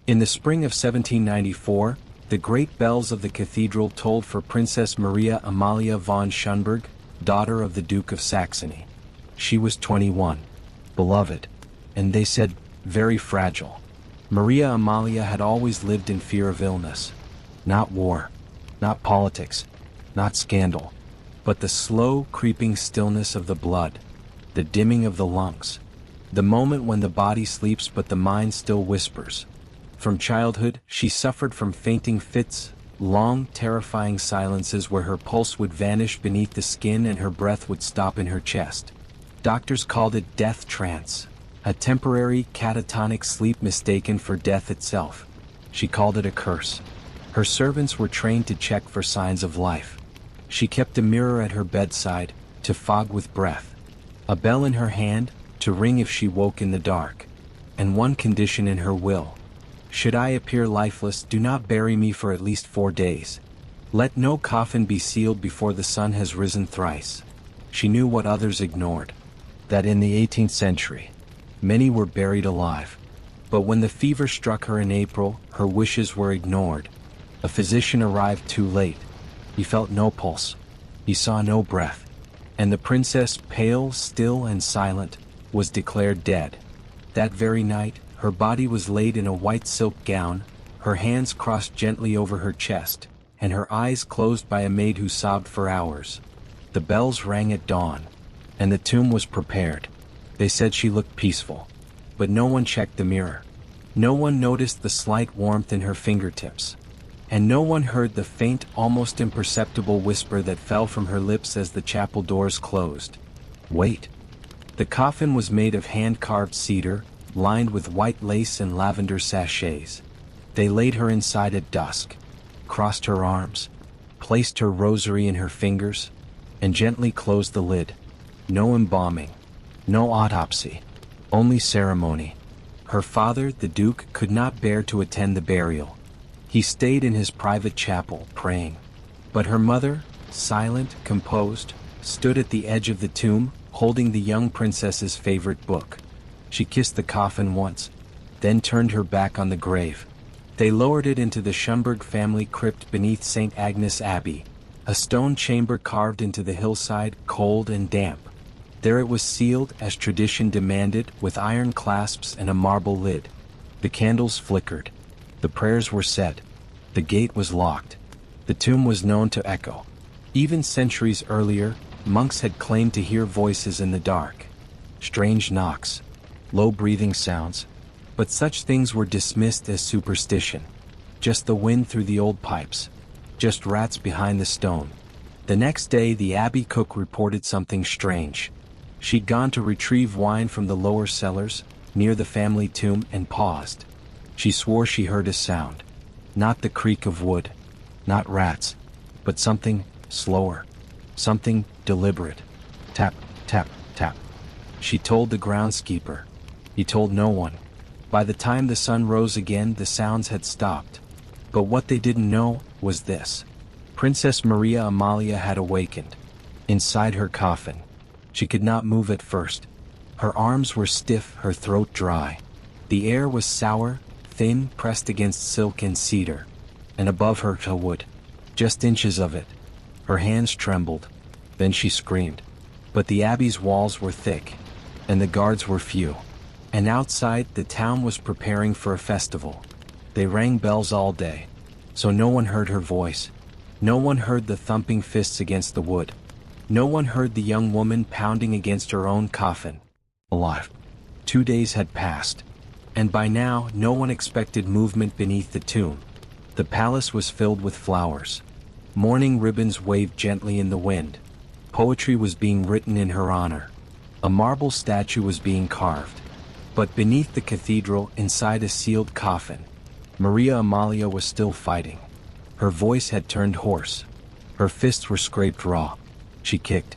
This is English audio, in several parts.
In the spring of 1794, the great bells of the cathedral tolled for Princess Maria Amalia von Schönberg, daughter of the Duke of Saxony. She was 21, beloved, and they said, very fragile. Maria Amalia had always lived in fear of illness. Not war, not politics, not scandal, but the slow, creeping stillness of the blood, the dimming of the lungs, the moment when the body sleeps but the mind still whispers. From childhood, she suffered from fainting fits, long, terrifying silences where her pulse would vanish beneath the skin and her breath would stop in her chest. Doctors called it death trance, a temporary catatonic sleep mistaken for death itself. She called it a curse. Her servants were trained to check for signs of life. She kept a mirror at her bedside, to fog with breath, a bell in her hand, to ring if she woke in the dark, and one condition in her will: should I appear lifeless, do not bury me for at least 4 days. Let no coffin be sealed before the sun has risen thrice. She knew what others ignored, that in the 18th century, many were buried alive. But when the fever struck her in April, her wishes were ignored. A physician arrived too late. He felt no pulse. He saw no breath. And the princess, pale, still, and silent, was declared dead. That very night, her body was laid in a white silk gown, her hands crossed gently over her chest, and her eyes closed by a maid who sobbed for hours. The bells rang at dawn, and the tomb was prepared. They said she looked peaceful, but no one checked the mirror. No one noticed the slight warmth in her fingertips, and no one heard the faint, almost imperceptible whisper that fell from her lips as the chapel doors closed. Wait. The coffin was made of hand-carved cedar, lined with white lace and lavender sachets. They laid her inside at dusk, crossed her arms, placed her rosary in her fingers, and gently closed the lid. No embalming, no autopsy, only ceremony. Her father, the Duke, could not bear to attend the burial. He stayed in his private chapel, praying. But her mother, silent, composed, stood at the edge of the tomb, holding the young princess's favorite book. She kissed the coffin once, then turned her back on the grave. They lowered it into the Schönberg family crypt beneath St. Agnes Abbey, a stone chamber carved into the hillside, cold and damp. There it was sealed, as tradition demanded, with iron clasps and a marble lid. The candles flickered. The prayers were said. The gate was locked. The tomb was known to echo. Even centuries earlier, monks had claimed to hear voices in the dark. Strange knocks, low breathing sounds. But such things were dismissed as superstition. Just the wind through the old pipes. Just rats behind the stone. The next day the Abbey cook reported something strange. She'd gone to retrieve wine from the lower cellars, near the family tomb, and paused. She swore she heard a sound. Not the creak of wood. Not rats. But something slower. Something deliberate. Tap, tap, tap. She told the groundskeeper. He told no one. By the time the sun rose again, the sounds had stopped. But what they didn't know was this. Princess Maria Amalia had awakened. Inside her coffin. She could not move at first. Her arms were stiff, her throat dry. The air was sour, thin, pressed against silk and cedar. And above her a wood. Just inches of it. Her hands trembled. Then she screamed. But the Abbey's walls were thick. And the guards were few. And outside, the town was preparing for a festival. They rang bells all day. So no one heard her voice. No one heard the thumping fists against the wood. No one heard the young woman pounding against her own coffin. Alive. 2 days had passed. And by now, no one expected movement beneath the tomb. The palace was filled with flowers. Mourning ribbons waved gently in the wind. Poetry was being written in her honor. A marble statue was being carved. But beneath the cathedral, inside a sealed coffin, Maria Amalia was still fighting. Her voice had turned hoarse. Her fists were scraped raw. She kicked.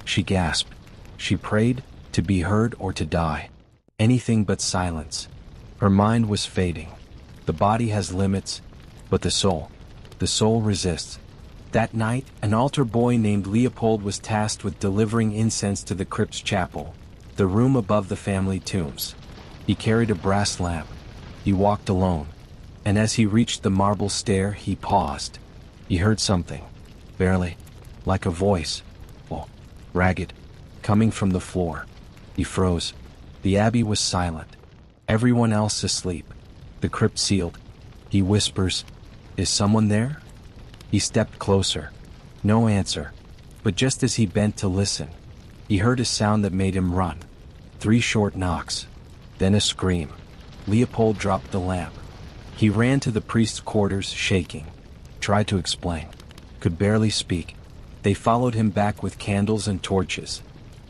She gasped. She prayed, to be heard or to die. Anything but silence. Her mind was fading. The body has limits, but the soul resists. That night, an altar boy named Leopold was tasked with delivering incense to the crypt's chapel, the room above the family tombs. He carried a brass lamp. He walked alone. and as he reached the marble stair he paused. He heard something, barely, like a voice, ragged, coming from the floor. He froze. The Abbey was silent. Everyone else asleep. The crypt sealed. He whispers, "Is someone there?" He stepped closer. No answer. But just as he bent to listen, he heard a sound that made him run. 3 short knocks. Then a scream. Leopold dropped the lamp. He ran to the priest's quarters, shaking. Tried to explain. Could barely speak. They followed him back with candles and torches.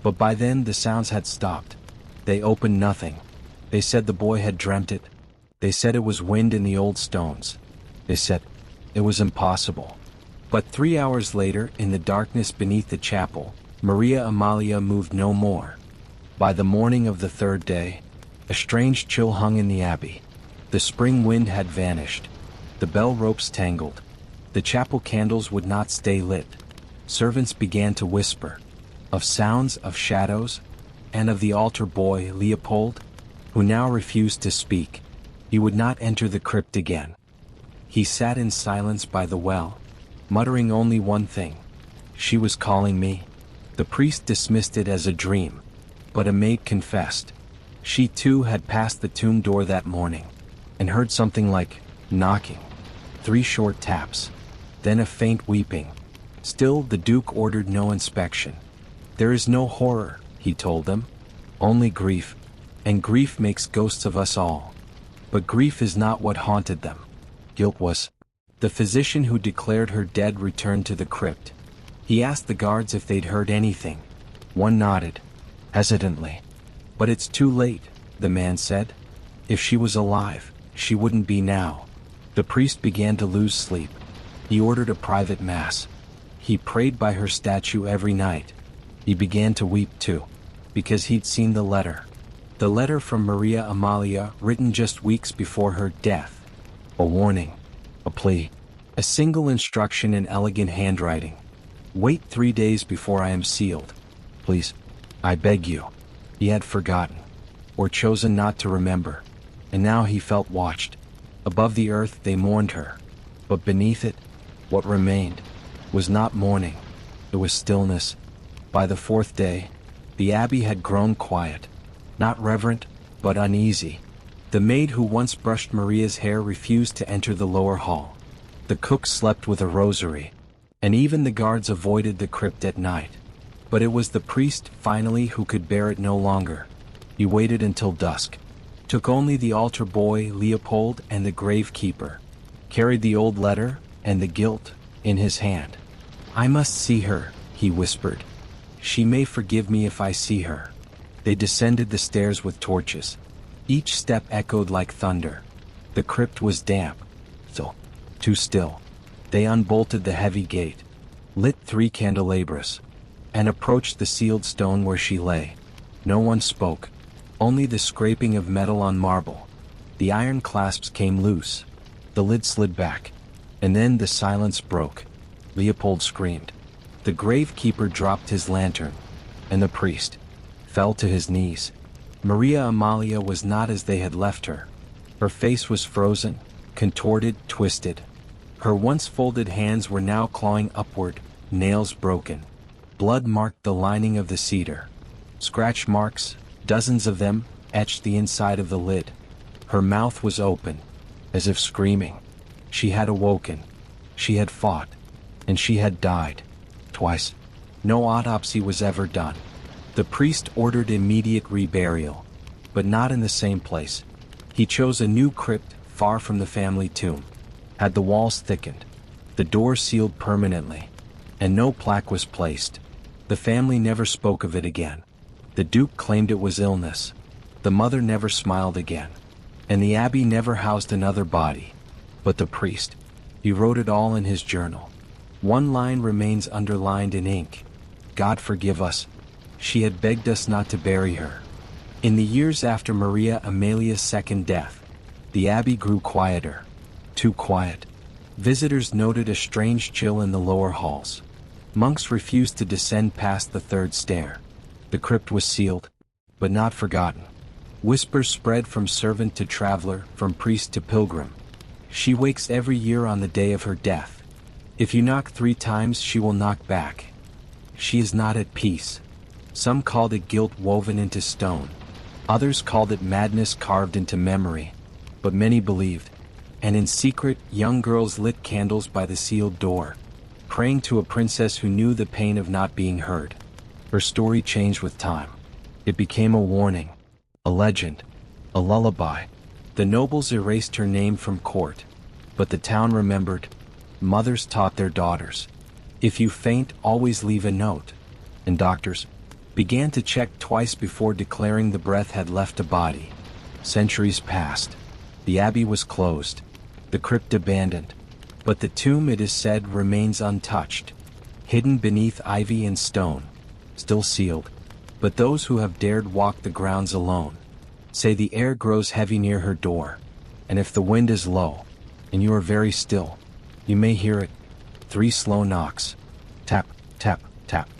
But by then the sounds had stopped. They opened nothing. They said the boy had dreamt it. They said it was wind in the old stones. They said it was impossible. But 3 hours later, in the darkness beneath the chapel, Maria Amalia moved no more. By the morning of the 3rd day, a strange chill hung in the Abbey. The spring wind had vanished. The bell ropes tangled. The chapel candles would not stay lit. Servants began to whisper. Of sounds, of shadows, and of the altar boy, Leopold, who now refused to speak. He would not enter the crypt again. He sat in silence by the well, muttering only one thing. She was calling me. The priest dismissed it as a dream, but a maid confessed. She too had passed the tomb door that morning, and heard something like knocking. 3 short taps. Then a faint weeping. Still the Duke ordered no inspection. There is no horror, he told them. Only grief. And grief makes ghosts of us all. But grief is not what haunted them. Guilt was. The physician who declared her dead returned to the crypt. He asked the guards if they'd heard anything. One nodded, hesitantly. But it's too late, the man said. If she was alive, she wouldn't be now. The priest began to lose sleep. He ordered a private mass. He prayed by her statue every night. He began to weep too, because he'd seen the letter. The letter from Maria Amalia, written just weeks before her death. A warning, a plea, a single instruction in elegant handwriting. Wait 3 days before I am sealed. Please, I beg you. He had forgotten, or chosen not to remember, and now he felt watched. Above the earth they mourned her, but beneath it, what remained was not mourning, it was stillness. By the 4th day, the Abbey had grown quiet, not reverent, but uneasy. The maid who once brushed Maria's hair refused to enter the lower hall. The cook slept with a rosary, and even the guards avoided the crypt at night. But it was the priest, finally, who could bear it no longer. He waited until dusk, took only the altar boy, Leopold, and the gravekeeper, carried the old letter and the guilt in his hand. I must see her, he whispered. She may forgive me if I see her. They descended the stairs with torches. Each step echoed like thunder. The crypt was damp, too still. They unbolted the heavy gate, lit 3 candelabras, and approached the sealed stone where she lay. No one spoke, only the scraping of metal on marble. The iron clasps came loose. The lid slid back, and then the silence broke. Leopold screamed. The gravekeeper dropped his lantern, and the priest fell to his knees. Maria Amalia was not as they had left her. Her face was frozen, contorted, twisted. Her once folded hands were now clawing upward, nails broken. Blood marked the lining of the cedar. Scratch marks, dozens of them, etched the inside of the lid. Her mouth was open, as if screaming. She had awoken. She had fought. And she had died. Twice. No autopsy was ever done. The priest ordered immediate reburial, but not in the same place. He chose a new crypt far from the family tomb. Had the walls thickened, the door sealed permanently, and no plaque was placed. The family never spoke of it again. The Duke claimed it was illness. The mother never smiled again. And the Abbey never housed another body. But the priest, he wrote it all in his journal. One line remains underlined in ink. God forgive us. She had begged us not to bury her. In the years after Maria Amalia's 2nd death, the Abbey grew quieter. Too quiet. Visitors noted a strange chill in the lower halls. Monks refused to descend past the 3rd stair. The crypt was sealed, but not forgotten. Whispers spread from servant to traveler, from priest to pilgrim. She wakes every year on the day of her death. If you knock 3 times, she will knock back. She is not at peace. Some called it guilt woven into stone. Others called it madness carved into memory. But many believed. And in secret, young girls lit candles by the sealed door, praying to a princess who knew the pain of not being heard. Her story changed with time. It became a warning, a legend, a lullaby. The nobles erased her name from court, but the town remembered. Mothers taught their daughters, if you faint, always leave a note. And doctors began to check twice before declaring the breath had left a body. Centuries passed. The abbey was closed, the crypt abandoned, but the tomb, it is said, remains untouched, hidden beneath ivy and stone, still sealed. But those who have dared walk the grounds alone say the air grows heavy near her door, and if the wind is low, and you are very still, you may hear it. 3 slow knocks. Tap, tap, tap.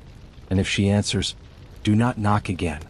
And if she answers, do not knock again.